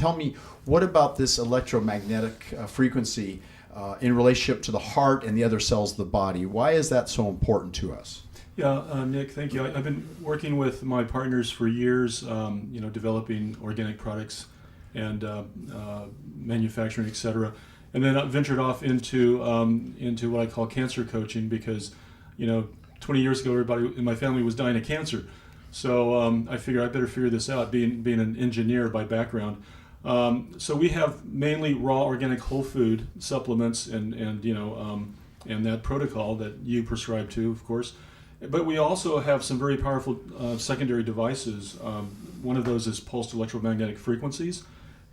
tell me, what about this electromagnetic frequency in relationship to the heart and the other cells of the body? Why is that so important to us? Yeah, Nick, thank you. I've been working with my partners for years, developing organic products and manufacturing, et cetera. And then I ventured off into what I call cancer coaching because, 20 years ago, everybody in my family was dying of cancer. So I figured I better figure this out, being an engineer by background. So we have mainly raw organic whole food supplements and that protocol that you prescribe to, of course. But we also have some very powerful secondary devices. One of those is pulsed electromagnetic frequencies.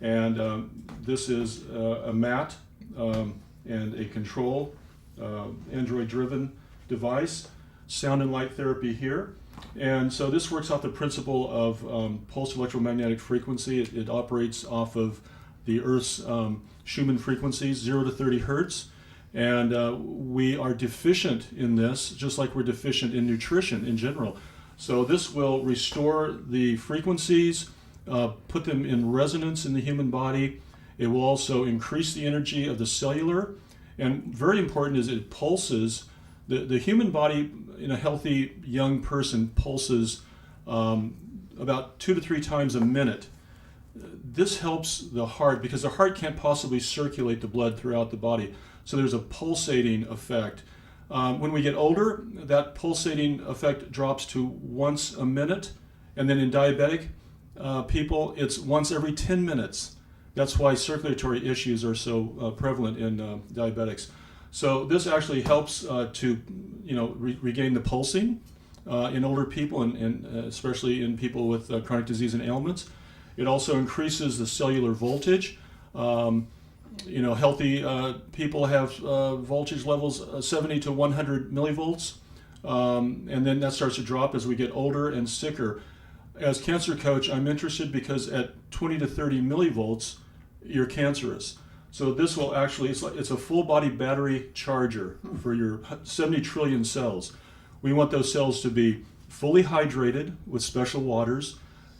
And this is a mat and a control, Android-driven device, sound and light therapy here. And so this works off the principle of pulsed electromagnetic frequency. It operates off of the Earth's Schumann frequencies, 0 to 30 hertz. And we are deficient in this, just like we're deficient in nutrition in general. So this will restore the frequencies, put them in resonance in the human body. It will also increase the energy of the cellular. And very important is it pulses. The human body in a healthy young person pulses about 2 to 3 times a minute. This helps the heart because the heart can't possibly circulate the blood throughout the body. So there's a pulsating effect. When we get older, that pulsating effect drops to once a minute. And then in diabetic people, it's once every 10 minutes. That's why circulatory issues are so prevalent in diabetics. So this actually helps to regain the pulsing in older people and especially in people with chronic disease and ailments. It also increases the cellular voltage. Healthy people have voltage levels 70 to 100 millivolts, and then that starts to drop as we get older and sicker. As cancer coach, I'm interested because at 20 to 30 millivolts, you're cancerous. So this will actually, it's a full body battery charger for your 70 trillion cells. We want those cells to be fully hydrated with special waters,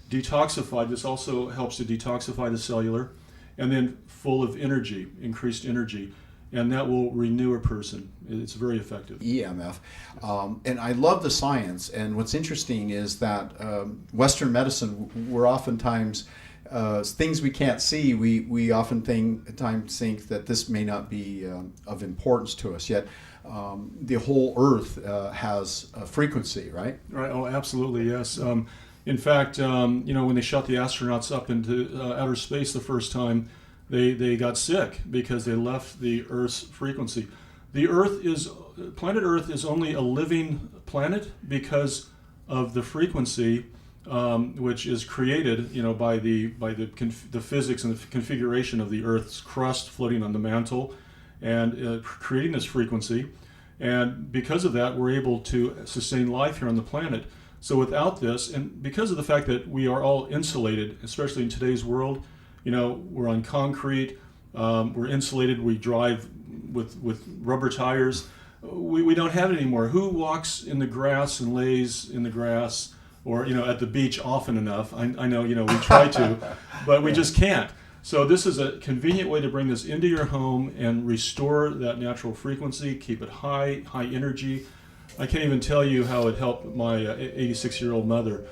detoxified. This also helps to detoxify the cellular, and then full of energy, increased energy, and that will renew a person. It's very effective. EMF. And I love the science, and what's interesting is that Western medicine, we're oftentimes, things we can't see, we oftentimes think that this may not be of importance to us, yet the whole Earth has a frequency, right? Right, oh, absolutely, yes. In fact, when they shot the astronauts up into outer space the first time, they got sick because they left the Earth's frequency. Planet Earth is only a living planet because of the frequency, which is created, by the physics and the configuration of the Earth's crust floating on the mantle, and creating this frequency. And because of that, we're able to sustain life here on the planet. So without this, and because of the fact that we are all insulated, especially in today's world, we're on concrete, we're insulated, we drive with rubber tires, we don't have it anymore. Who walks in the grass and lays in the grass or, at the beach often enough? I know, we try to, but we just can't. So this is a convenient way to bring this into your home and restore that natural frequency, keep it high energy. I can't even tell you how it helped my 86-year-old mother.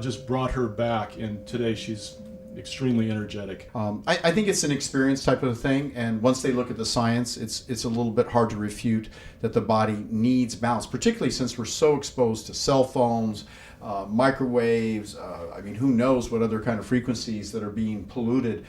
Just brought her back, and today she's extremely energetic. I think it's an experience type of thing, and once they look at the science, it's a little bit hard to refute that the body needs balance, particularly since we're so exposed to cell phones, microwaves, who knows what other kind of frequencies that are being polluted.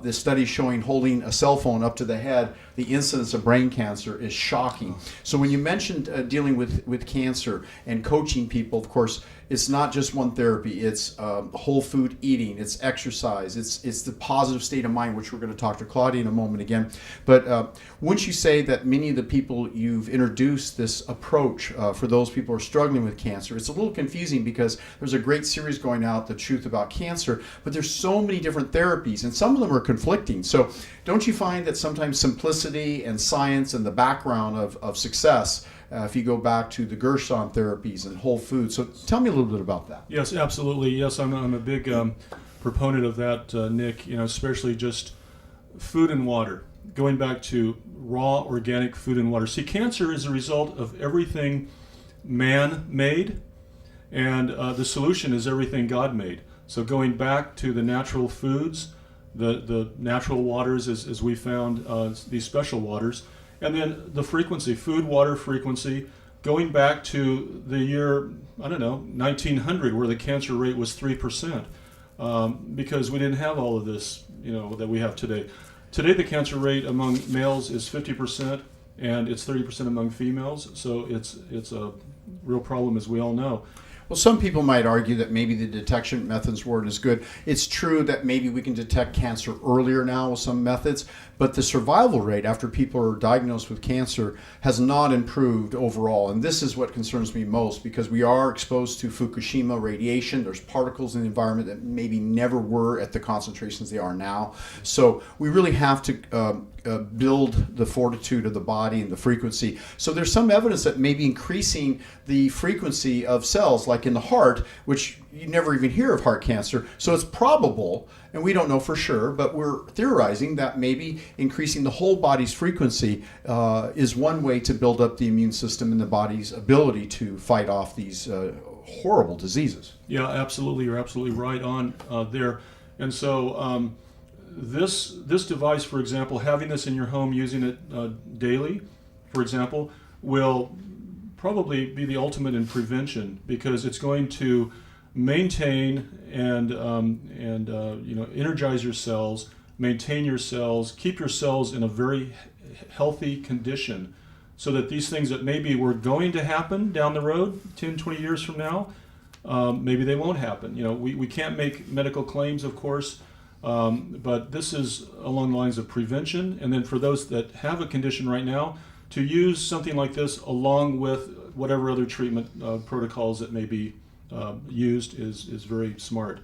This study showing holding a cell phone up to the head, the incidence of brain cancer is shocking. So when you mentioned dealing with cancer and coaching people, of course, it's not just one therapy. It's whole food eating, it's exercise, it's the positive state of mind, which we're going to talk to Claudia in a moment again. But wouldn't you say that many of the people you've introduced this approach for those people who are struggling with cancer, it's a little confusing because there's a great series going out, The Truth About Cancer, but there's so many different therapies and some of them are conflicting. So don't you find that sometimes simplicity and science and the background of success, if you go back to the Gershon therapies and whole food. So tell me a little bit about that. Yes, absolutely. Yes, I'm a big proponent of that, Nick. Especially just food and water. Going back to raw organic food and water. See, cancer is a result of everything man made, and the solution is everything God made. So going back to the natural foods, the natural waters, as we found, these special waters, and then the frequency, food, water frequency, going back to the year, 1900, where the cancer rate was 3%, because we didn't have all of this, that we have today. Today, the cancer rate among males is 50%, and it's 30% among females. So it's a real problem, as we all know. Well, some people might argue that maybe the detection methods weren't as good. It's true that maybe we can detect cancer earlier now with some methods, but the survival rate after people are diagnosed with cancer has not improved overall. And this is what concerns me most, because we are exposed to Fukushima radiation. There's particles in the environment that maybe never were at the concentrations they are now. So we really have to build the fortitude of the body and the frequency. So there's some evidence that maybe increasing the frequency of cells, like in the heart, which you never even hear of heart cancer. So it's probable, and we don't know for sure, but we're theorizing that maybe increasing the whole body's frequency is one way to build up the immune system and the body's ability to fight off these horrible diseases. Yeah, absolutely. You're absolutely right on there. And so this device, for example, having this in your home, using it daily, for example, will probably be the ultimate in prevention, because it's going to maintain and energize your cells, maintain your cells, keep your cells in a very healthy condition, so that these things that maybe were going to happen down the road 10, 20 years from now, maybe they won't happen. We can't make medical claims, of course, but this is along the lines of prevention. And then for those that have a condition right now, to use something like this along with whatever other treatment protocols that may be used is very smart.